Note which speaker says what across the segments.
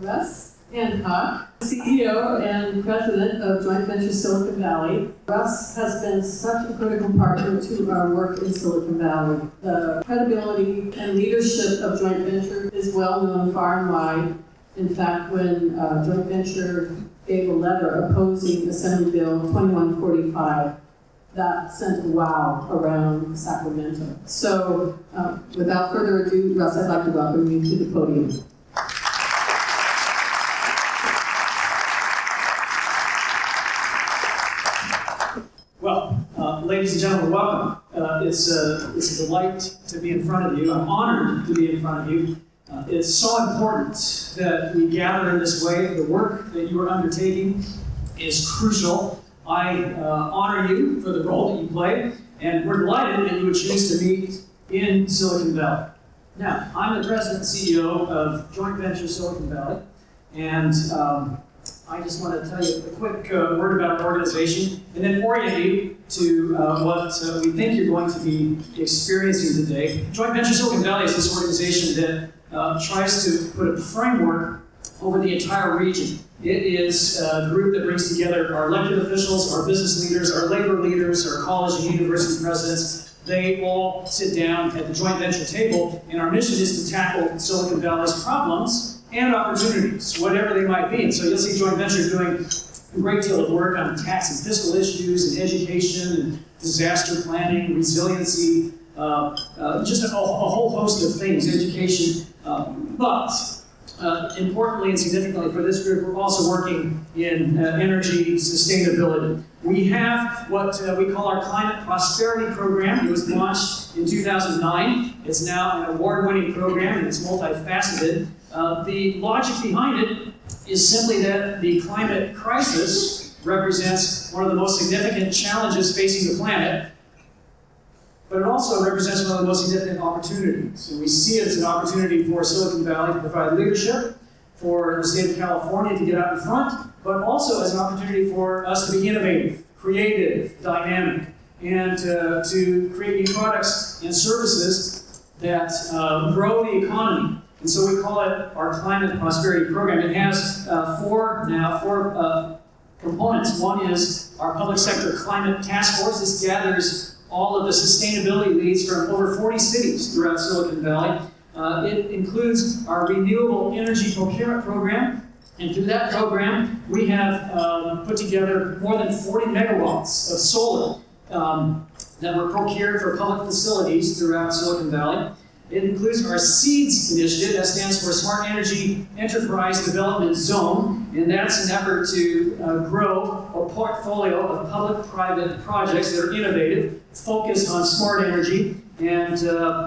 Speaker 1: Russ Hancock, CEO and President of Joint Venture Silicon Valley. Russ has been such a critical partner to our work in Silicon Valley. The credibility and leadership of Joint Venture is well known far and wide. In fact, when Joint Venture gave a letter opposing Assembly Bill 2145, that sent a wow around Sacramento. So, without further ado, Russ, I'd like to welcome you to the podium.
Speaker 2: Well, ladies and gentlemen, welcome. It's a delight to be in front of you. I'm honored to be in front of you. It's so important that we gather in this way. The work that you are undertaking is crucial. I honor you for the role that you play, and we're delighted that you would choose to meet in Silicon Valley. Now, I'm the President and CEO of Joint Venture Silicon Valley, and I just want to tell you a quick word about our organization, and then orient you to what we think you're going to be experiencing today. Joint Venture Silicon Valley is this organization that tries to put a framework over the entire region. It is a group that brings together our elected officials, our business leaders, our labor leaders, our college and university presidents. They all sit down at the joint venture table, and our mission is to tackle Silicon Valley's problems and opportunities, whatever they might be. And so you'll see Joint Venture doing a great deal of work on tax and fiscal issues, and education, and disaster planning, resiliency, just a whole host of things, education. But importantly and significantly for this group, we're also working in energy sustainability. We have what we call our Climate Prosperity Program. It was launched in 2009. It's now an award-winning program, and it's multifaceted. The logic behind it is simply that the climate crisis represents one of the most significant challenges facing the planet, but it also represents one of the most significant opportunities. And we see it as an opportunity for Silicon Valley to provide leadership, for the state of California to get out in front, but also as an opportunity for us to be innovative, creative, dynamic, and to create new products and services that grow the economy. And so we call it our Climate Prosperity Program. It has four components. One is our Public Sector Climate Task Force. This gathers all of the sustainability leads from over 40 cities throughout Silicon Valley. It includes our Renewable Energy Procurement Program, and through that program, we have put together more than 40 megawatts of solar that were procured for public facilities throughout Silicon Valley. It includes our SEEDS initiative, that stands for Smart Energy Enterprise Development Zone, and that's an effort to grow a portfolio of public-private projects that are innovative, focused on smart energy, and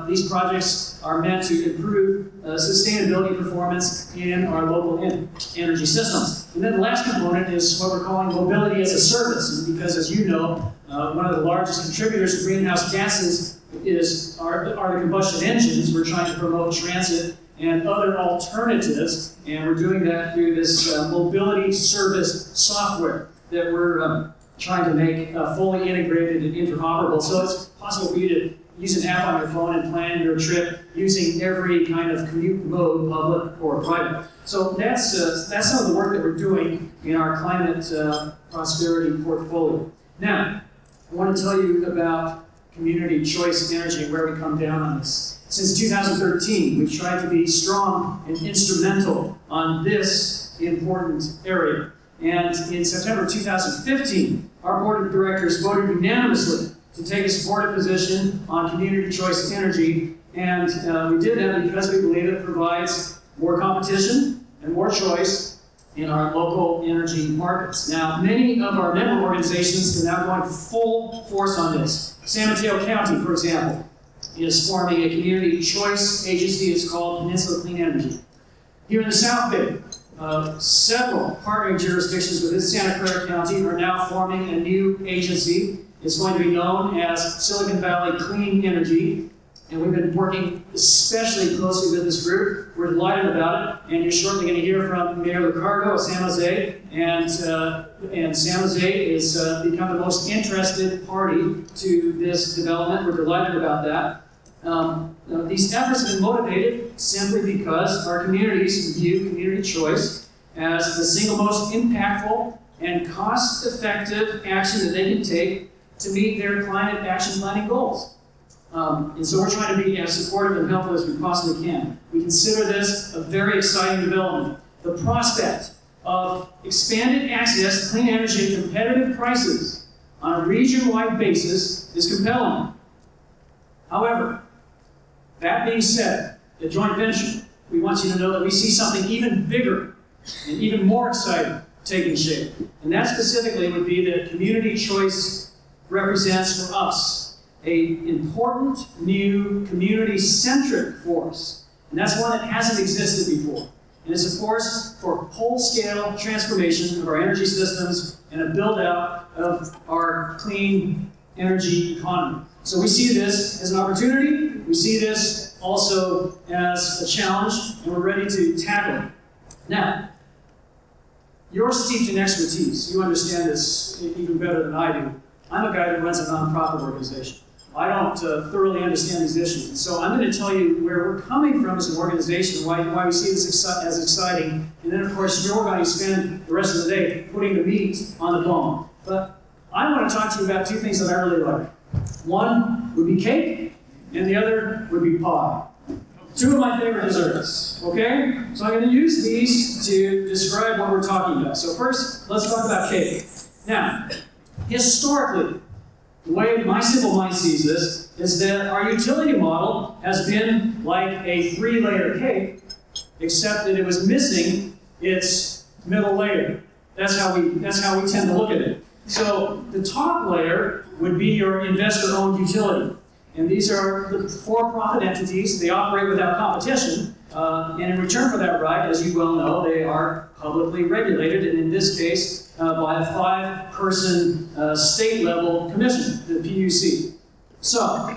Speaker 2: these projects are meant to improve sustainability performance in our local energy systems. And then the last component is what we're calling mobility as a service, and because, as you know, one of the largest contributors to greenhouse gases are the combustion engines. We're trying to promote transit and other alternatives, and we're doing that through this mobility service software that we're trying to make fully integrated and interoperable. So it's possible for you to use an app on your phone and plan your trip using every kind of commute mode, public or private. So that's some of the work that we're doing in our climate prosperity portfolio. Now, I want to tell you about community choice energy and where we come down on this. Since 2013, we've tried to be strong and instrumental on this important area. And in September 2015, our board of directors voted unanimously to take a supportive position on community choice energy. And we did that because we believe it provides more competition and more choice in our local energy markets. Now, many of our member organizations are now going full force on this. San Mateo County, for example, is forming a community choice agency. It's called Peninsula Clean Energy. Here in the South Bay, several partnering jurisdictions within Santa Clara County are now forming a new agency. It's going to be known as Silicon Valley Clean Energy, and we've been working especially closely with this group. We're delighted about it, and you're shortly going to hear from Mayor Ricardo of San Jose, and San Jose has become the most interested party to this development. We're delighted about that. These efforts have been motivated simply because our communities view community choice as the single most impactful and cost-effective action that they can take to meet their climate action planning goals. And so we're trying to be as supportive and helpful as we possibly can. We consider this a very exciting development. The prospect of expanded access to clean energy at competitive prices on a region-wide basis is compelling. However, that being said, the joint venture, we want you to know that we see something even bigger and even more exciting taking shape. And that specifically would be that community choice represents for us an important new community-centric force. And that's one that hasn't existed before. And it's a force for whole-scale transformation of our energy systems and a build-out of our clean energy economy. So we see this as an opportunity. We see this also as a challenge, and we're ready to tackle it. Now, you're steeped in expertise. You understand this even better than I do. I'm a guy that runs a nonprofit organization. I don't thoroughly understand these issues. And so I'm going to tell you where we're coming from as an organization, why we see this as exciting. And then, of course, you're going to spend the rest of the day putting the meat on the bone. But I want to talk to you about two things that I really like. One would be cake, and the other would be pie. Two of my favorite desserts, okay? So I'm going to use these to describe what we're talking about. So first, let's talk about cake. Now, historically, the way my simple mind sees this is that our utility model has been like a 3-layer cake, except that it was missing its middle layer. That's how we tend to look at it. So the top layer would be your investor-owned utility. And these are the for-profit entities. They operate without competition. And in return for that right, as you well know, they are publicly regulated, and in this case, by a 5-person state-level commission, the PUC. So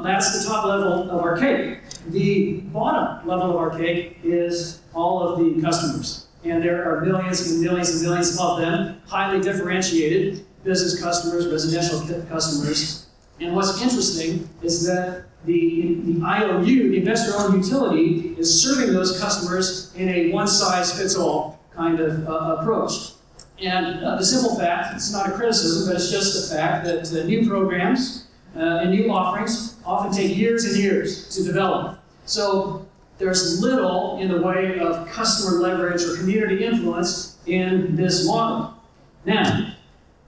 Speaker 2: that's the top level of our cake. The bottom level of our cake is all of the customers. And there are millions and millions and millions of them, highly differentiated business customers, residential customers. And what's interesting is that the IOU, the investor-owned utility, is serving those customers in a one-size-fits-all kind of approach. And the simple fact, it's not a criticism, but it's just a fact that new programs and new offerings often take years and years to develop. So there's little in the way of customer leverage or community influence in this model. Now,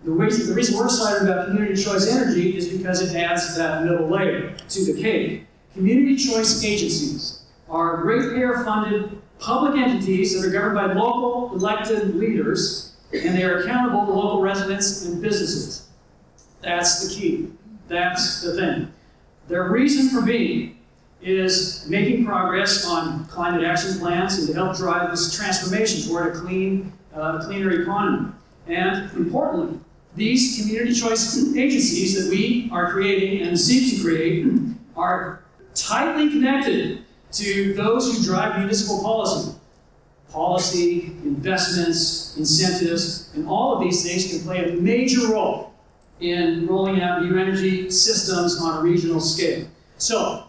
Speaker 2: the reason we're excited about community choice energy is because it adds that middle layer to the cake. Community choice agencies are ratepayer-funded public entities that are governed by local elected leaders, and they are accountable to local residents and businesses. That's the key. That's the thing. Their reason for being is making progress on climate action plans and to help drive this transformation toward a cleaner economy. And importantly, these community choice agencies that we are creating and seek to create are tightly connected to those who drive municipal policy. Policy, investments, incentives, and all of these things can play a major role in rolling out new energy systems on a regional scale. So,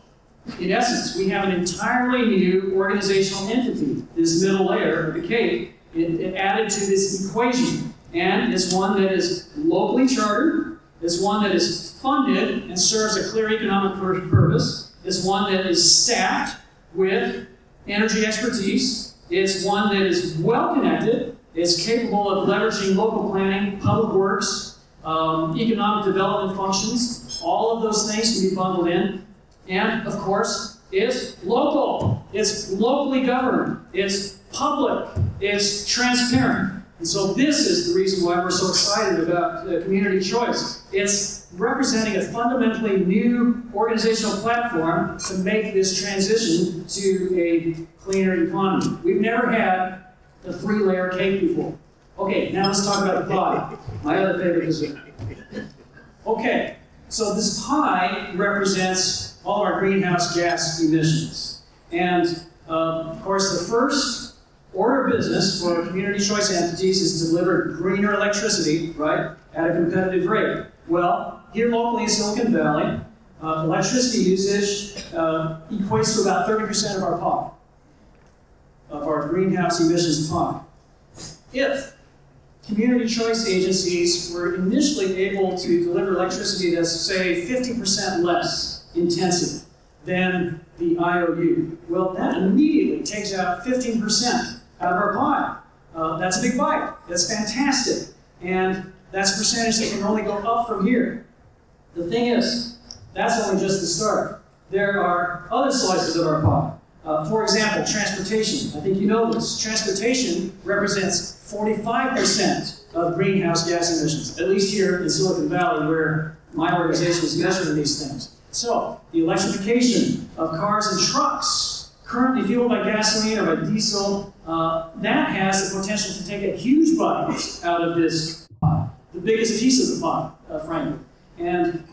Speaker 2: in essence, we have an entirely new organizational entity, this middle layer of the cake. It added to this equation. And it's one that is locally chartered, it's one that is funded and serves a clear economic purpose, it's one that is staffed with energy expertise, it's one that is well connected, it's capable of leveraging local planning, public works, economic development functions. All of those things can be bundled in. And of course, it's local, it's locally governed, it's public, it's transparent. And so this is the reason why we're so excited about community choice. It's representing a fundamentally new organizational platform to make this transition to a cleaner economy. We've never had a 3-layer cake before. Okay, now let's talk about the pie, my other favorite dessert. Okay, so this pie represents all of our greenhouse gas emissions. And of course, the first order of business for community choice entities is to deliver greener electricity, right, at a competitive rate. Well, here locally in Silicon Valley, electricity usage equates to about 30% of our pie, of our greenhouse emissions pie. If community choice agencies were initially able to deliver electricity that's, say, 50% less intensive than the IOU, well, that immediately takes out 15% out of our pie. That's a big bite. That's fantastic. And that's a percentage that can only go up from here. The thing is, that's only just the start. There are other slices of our pie. For example, transportation. I think you know this. Transportation represents 45% of greenhouse gas emissions, at least here in Silicon Valley, where my organization is measuring these things. So, the electrification of cars and trucks, currently fueled by gasoline or by diesel, that has the potential to take a huge bite out of this pie, the biggest piece of the pie, frankly. And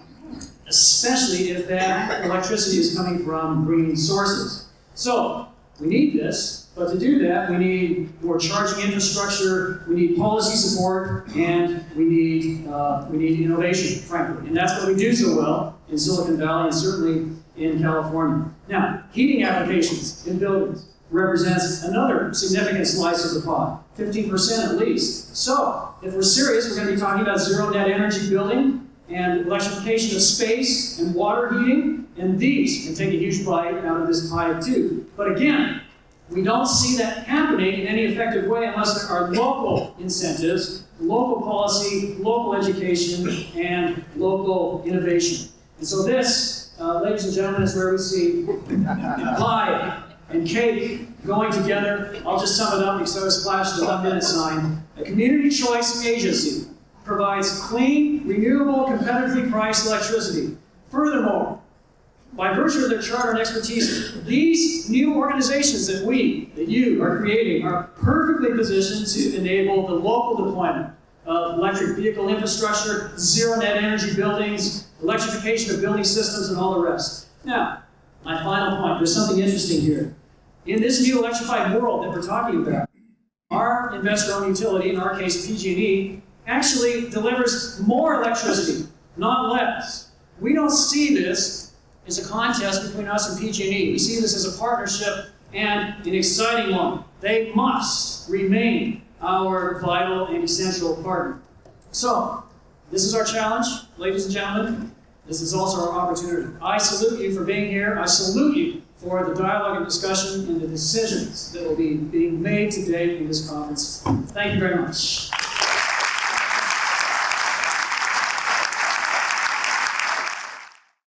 Speaker 2: especially if that electricity is coming from green sources. So, we need this, but to do that, we need more charging infrastructure, we need policy support, and we need innovation, frankly. And that's what we do so well in Silicon Valley and certainly in California. Now, heating applications in buildings represents another significant slice of the pie, 15% at least. So, if we're serious, we're going to be talking about zero net energy building and electrification of space and water heating, and these can take a huge bite out of this pie too. But again, we don't see that happening in any effective way unless there are local incentives, local policy, local education, and local innovation. And so this, ladies and gentlemen, is where we see pie and cake going together. I'll just sum it up because I was flashed the 1 minute sign. A community choice agency provides clean, renewable, competitively priced electricity. Furthermore, by virtue of their charter and expertise, these new organizations that you are creating are perfectly positioned to enable the local deployment of electric vehicle infrastructure, zero net energy buildings, electrification of building systems, and all the rest. Now, my final point, there's something interesting here. In this new electrified world that we're talking about, our investor-owned utility, in our case PG&E, actually delivers more electricity, not less. We don't see this as a contest between us and PG&E. We see this as a partnership and an exciting one. They must remain our vital and essential partner. So, this is our challenge, ladies and gentlemen. This is also our opportunity. I salute you for being here. I salute you for the dialogue and discussion and the decisions that will be being made today in this conference. Thank you very much.